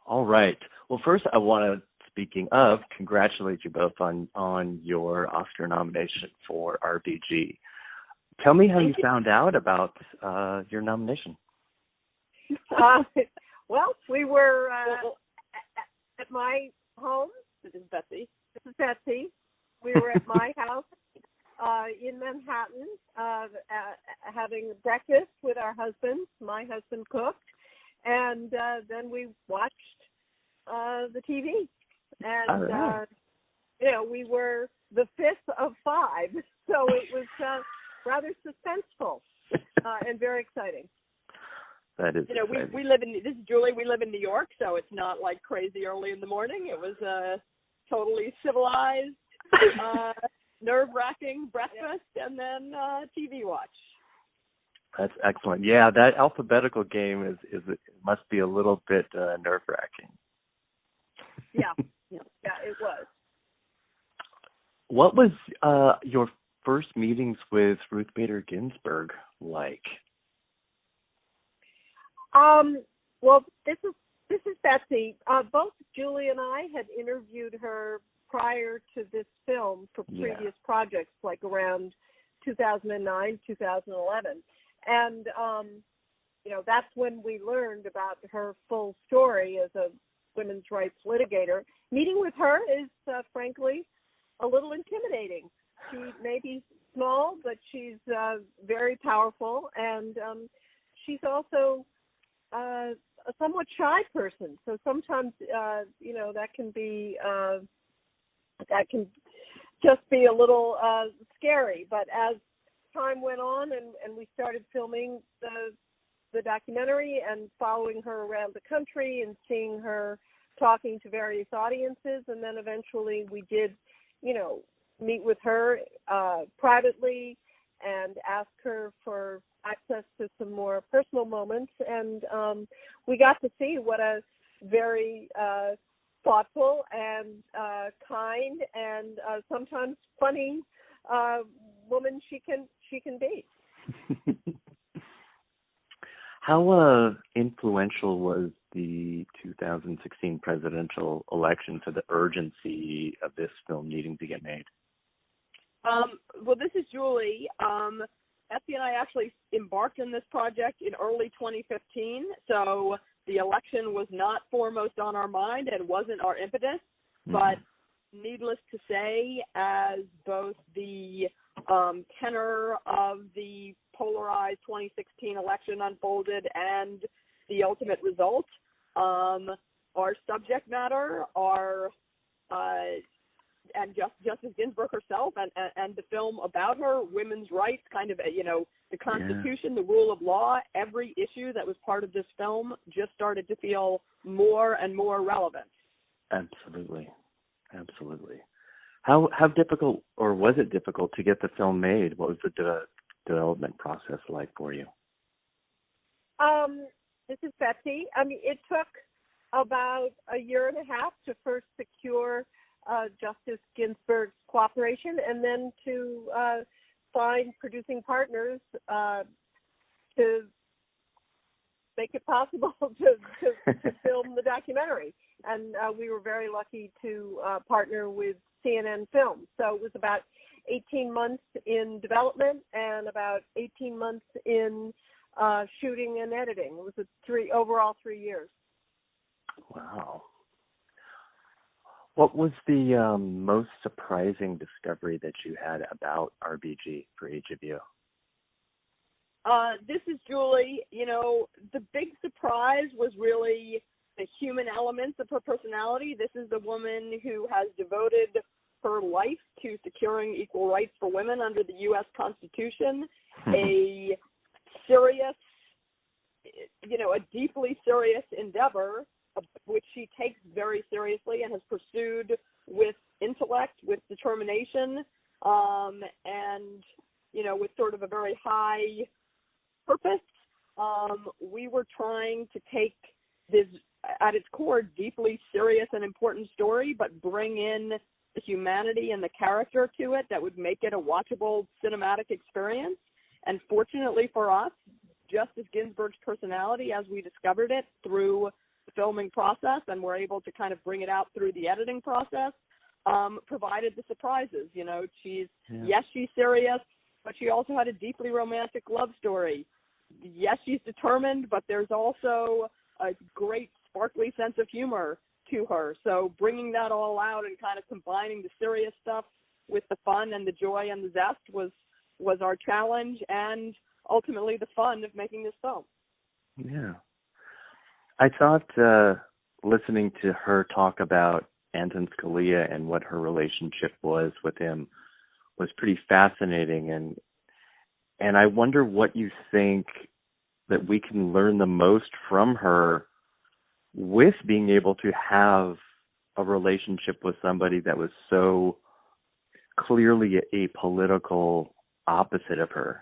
All right. Well, first I want to, speaking of, congratulate you both on your Oscar nomination for RBG. Tell me how you found out about your nomination. Well, we were at my home. This is Betsy. We were at my house in Manhattan having breakfast with our husbands. My husband cooked, and then we watched the TV. And, right. We were the fifth of five, so it was rather suspenseful and very exciting. That is we live in, this is Julie, we live in New York, so it's not like crazy early in the morning. It was a totally civilized, nerve-wracking breakfast and then TV watch. That's excellent. Yeah, that alphabetical game is it must be a little bit nerve-wracking. Yeah, it was. What was your first meetings with Ruth Bader Ginsburg like? Well, this is Betsy. Both Julie and I had interviewed her prior to this film for previous projects, like around 2009, 2011. And, that's when we learned about her full story as a women's rights litigator. Meeting with her is, frankly, a little intimidating. She may be small, but she's very powerful, and she's also a somewhat shy person. So sometimes, that can be that can just be a little scary. But as time went on, and we started filming the documentary and following her around the country and seeing her talking to various audiences, and then eventually we did, meet with her privately and ask her for access to some more personal moments, and we got to see what a very thoughtful and kind and sometimes funny woman she can be. How influential was the 2016 presidential election to the urgency of this film needing to get made? Well, this is Julie. Betsy and I actually embarked on this project in early 2015, so the election was not foremost on our mind and wasn't our impetus, but needless to say, as both the tenor of the polarized 2016 election unfolded and the ultimate result, our subject matter, and Justice Ginsburg herself, and the film about her, women's rights, kind of, the Constitution, the rule of law, every issue that was part of this film just started to feel more and more relevant. Absolutely. How difficult, or was it difficult, to get the film made? What was the development process like for you? This is Betsy. It took about a year and a half to first secure Justice Ginsburg's cooperation, and then to find producing partners to make it possible to film the documentary. And we were very lucky to partner with CNN Films. So it was about 18 months in development and about 18 months in shooting and editing. It was overall 3 years. Wow. What was the most surprising discovery that you had about RBG for each of you? This is Julie. The big surprise was really the human elements of her personality. This is the woman who has devoted her life to securing equal rights for women under the U.S. Constitution, a serious, a deeply serious endeavor, which she takes very seriously and has pursued with intellect, with determination, and, with sort of a very high purpose. We were trying to take this, at its core, deeply serious and important story, but bring in the humanity and the character to it that would make it a watchable cinematic experience. And fortunately for us, Justice Ginsburg's personality, as we discovered it through the filming process and were able to kind of bring it out through the editing process, provided the surprises. You know, she's serious, but she also had a deeply romantic love story. Yes, she's determined, but there's also a great sparkly sense of humor to her. So bringing that all out and kind of combining the serious stuff with the fun and the joy and the zest was our challenge, and ultimately the fun of making this film. Yeah. I thought listening to her talk about Antonin Scalia and what her relationship was with him was pretty fascinating, and I wonder what you think that we can learn the most from her with being able to have a relationship with somebody that was so clearly a political opposite of her.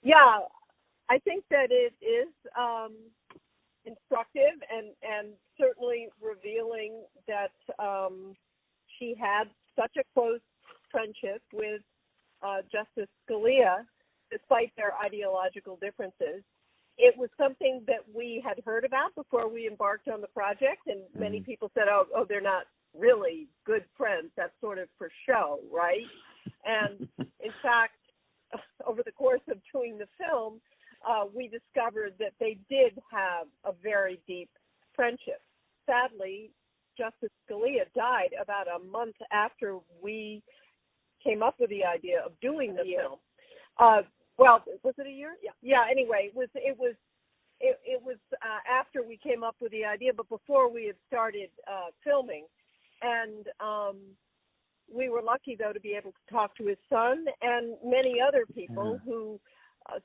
Yeah, I think that it is instructive and certainly revealing that she had such a close friendship with Justice Scalia, despite their ideological differences. It was something that we had heard about before we embarked on the project, and many people said, oh, they're not really good friends. That's sort of for show, right? And in fact, over the course of doing the film, we discovered that they did have a very deep friendship. Sadly, Justice Scalia died about a month after we came up with the idea of doing the film. Well, was it a year? Yeah. Yeah. Anyway, it was after we came up with the idea, but before we had started filming, and we were lucky though to be able to talk to his son and many other people who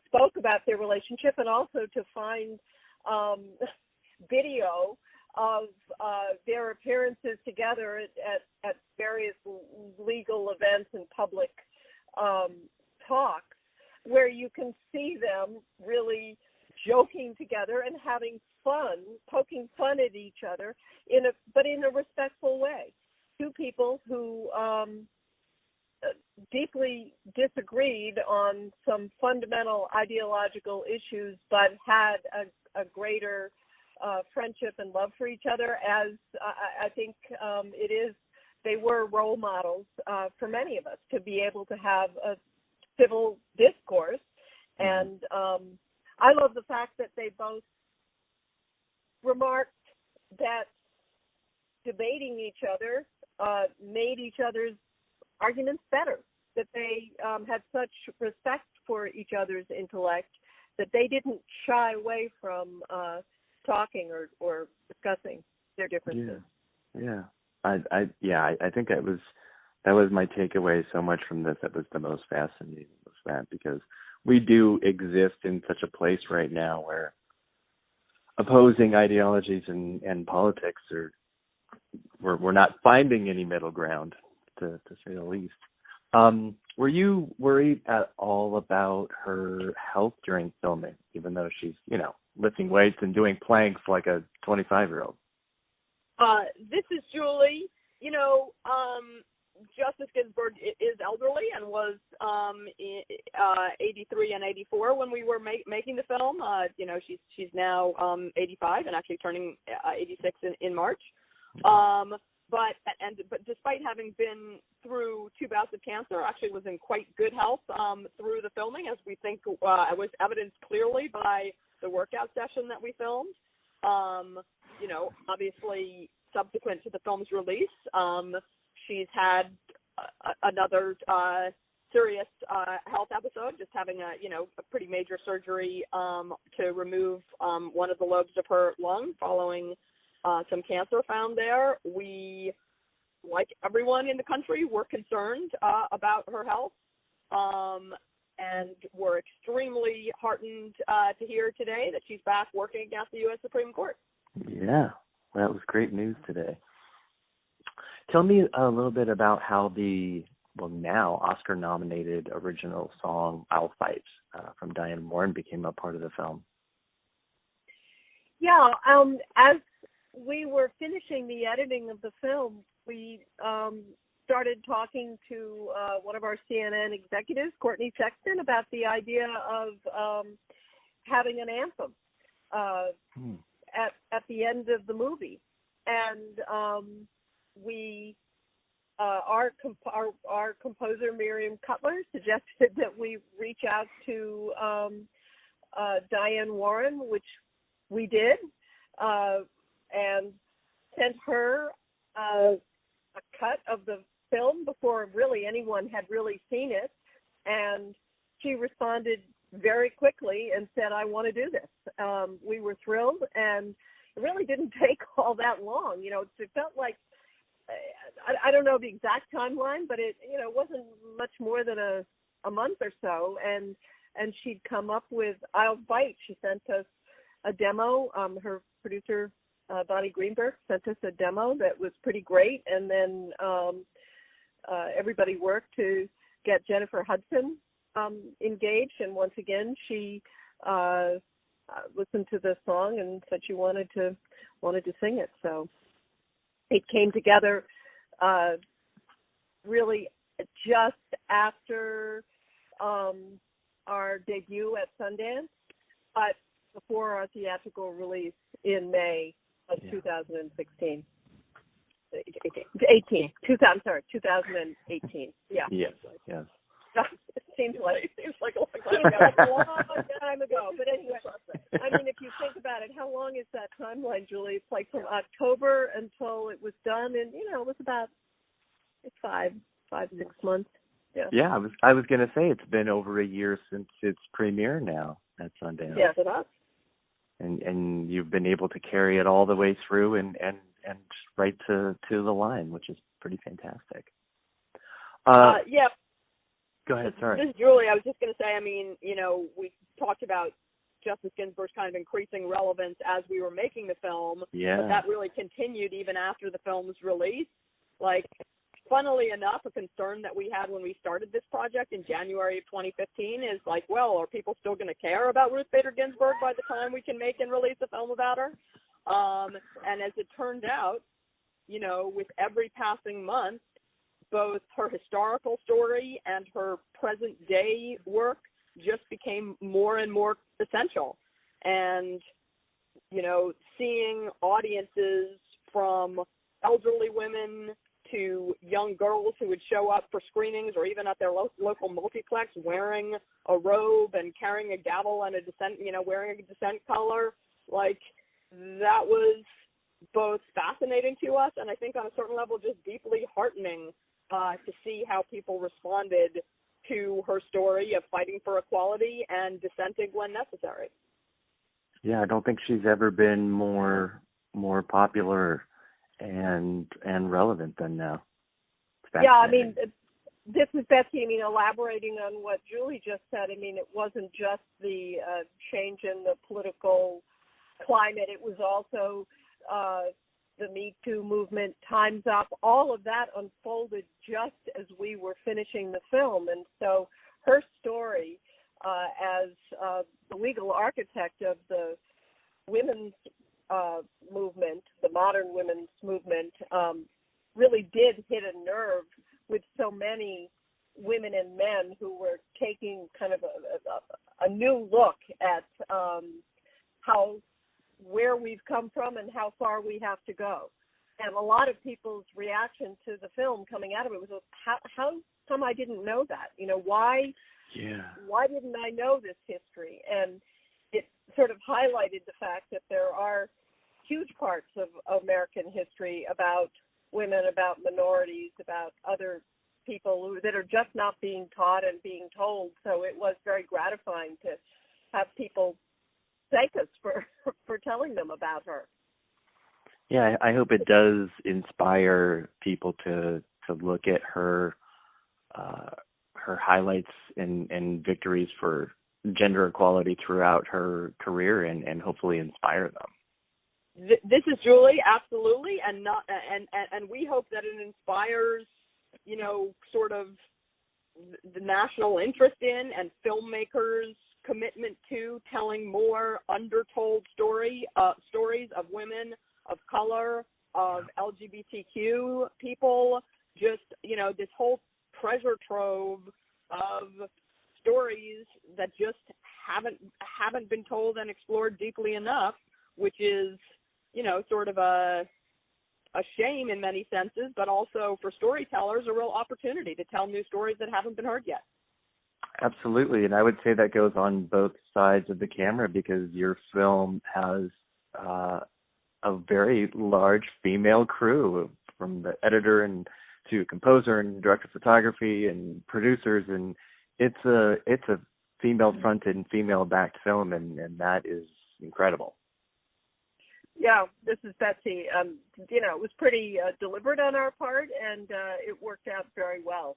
spoke about their relationship, and also to find video of their appearances together at various legal events and public talks, where you can see them really joking together and having fun, poking fun at each other, but in a respectful way. Two people who deeply disagreed on some fundamental ideological issues, but had a greater friendship and love for each other, as I think it is. They were role models for many of us to be able to have a civil discourse. And I love the fact that they both remarked that debating each other made each other's arguments better, that they had such respect for each other's intellect that they didn't shy away from talking or discussing their differences. Yeah. I think that was my takeaway so much from this. That was the most fascinating, was that, because we do exist in such a place right now where opposing ideologies and politics we're not finding any middle ground, to say the least. Were you worried at all about her health during filming, even though she's, lifting weights and doing planks like a 25-year-old? This is Julie. Justice Ginsburg is elderly and was 83 and 84 when we were making the film. She's now 85 and actually turning 86 in March. But despite having been through 2 bouts of cancer, actually was in quite good health through the filming, as we think was evidenced clearly by the workout session that we filmed. Obviously subsequent to the film's release, she's had another serious health episode, just having a pretty major surgery to remove one of the lobes of her lung following some cancer found there. We, like everyone in the country, were concerned about her health, and we're extremely heartened to hear today that she's back working at the U.S. Supreme Court. Yeah, that was great news today. Tell me a little bit about how the now Oscar-nominated original song "I'll Fight" from Diane Warren became a part of the film. Yeah, as we were finishing the editing of the film, we started talking to one of our CNN executives, Courtney Sexton, about the idea of having an anthem at the end of the movie, and our composer Miriam Cutler suggested that we reach out to Diane Warren, which we did, and sent her a cut of the film before really anyone had really seen it, and she responded very quickly and said, "I want to do this." We were thrilled, and it really didn't take all that long. It felt like, I don't know the exact timeline, but it wasn't much more than a month or so, and she'd come up with I'll Bite. She sent us a demo. Her producer Bonnie Greenberg sent us a demo that was pretty great, and then everybody worked to get Jennifer Hudson engaged, and once again she listened to the song and said she wanted to sing it. So it came together really just after our debut at Sundance, but before our theatrical release in May of 2016. 2018. Yeah. Yes. It seems like a long time ago. But anyway, I mean, if you think about it, how long is that timeline, Julie? It's like from October until it was done, and it was about 5, 6 months. Yeah. Yeah, I was going to say it's been over a year since its premiere now at Sundance. Yes, it has. And you've been able to carry it all the way through and right to the line, which is pretty fantastic. Yeah. Go ahead, sorry. This is Julie. I was just going to say, I mean, we talked about Justice Ginsburg's kind of increasing relevance as we were making the film, but that really continued even after the film's release. Like, funnily enough, a concern that we had when we started this project in January of 2015 is like, well, are people still going to care about Ruth Bader Ginsburg by the time we can make and release a film about her? And as it turned out, with every passing month, both her historical story and her present day work just became more and more essential. And, seeing audiences from elderly women to young girls who would show up for screenings or even at their local multiplex wearing a robe and carrying a gavel and wearing a dissent collar, like, that was both fascinating to us and I think on a certain level just deeply heartening to see how people responded to her story of fighting for equality and dissenting when necessary. Yeah, I don't think she's ever been more popular and relevant than now. Yeah, I mean, this is Betsy. I mean, elaborating on what Julie just said, I mean, it wasn't just the change in the political climate. It was also the Me Too movement, Time's Up. All of that unfolded just as we were finishing the film. And so her story as the legal architect of the women's movement, the modern women's movement, really did hit a nerve with so many women and men who were taking kind of a new look at where we've come from and how far we have to go. And a lot of people's reaction to the film coming out of it was, how come I didn't know that? Why didn't I know this history? And it sort of highlighted the fact that there are huge parts of American history about women, about minorities, about other people that are just not being taught and being told. So it was very gratifying to have people thank us for telling them about her. Yeah, I hope it does inspire people to look at her highlights and victories for gender equality throughout her career and hopefully inspire them. This is Julie, absolutely, and we hope that it inspires, sort of the national interest in and filmmakers' commitment to telling more undertold stories of women, of color, of LGBTQ people, just, this whole treasure trove of stories that just haven't been told and explored deeply enough. which is, you know, sort of a shame in many senses, but also for storytellers a real opportunity to tell new stories that haven't been heard yet. Absolutely, and I would say that goes on both sides of the camera because your film has a very large female crew, from the editor and to composer and director of photography and producers, and it's a female-fronted and female-backed film, and that is incredible. Yeah, this is Betsy. You know, it was pretty deliberate on our part, and it worked out very well.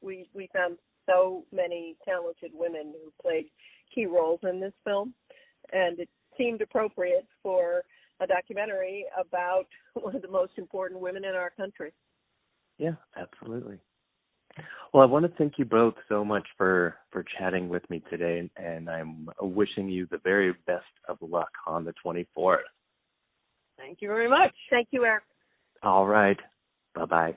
We found so many talented women who played key roles in this film, and it seemed appropriate for a documentary about one of the most important women in our country. Yeah, absolutely. Well, I want to thank you both so much for chatting with me today, and I'm wishing you the very best of luck on the 24th. Thank you very much. Thank you, Eric. All right. Bye-bye.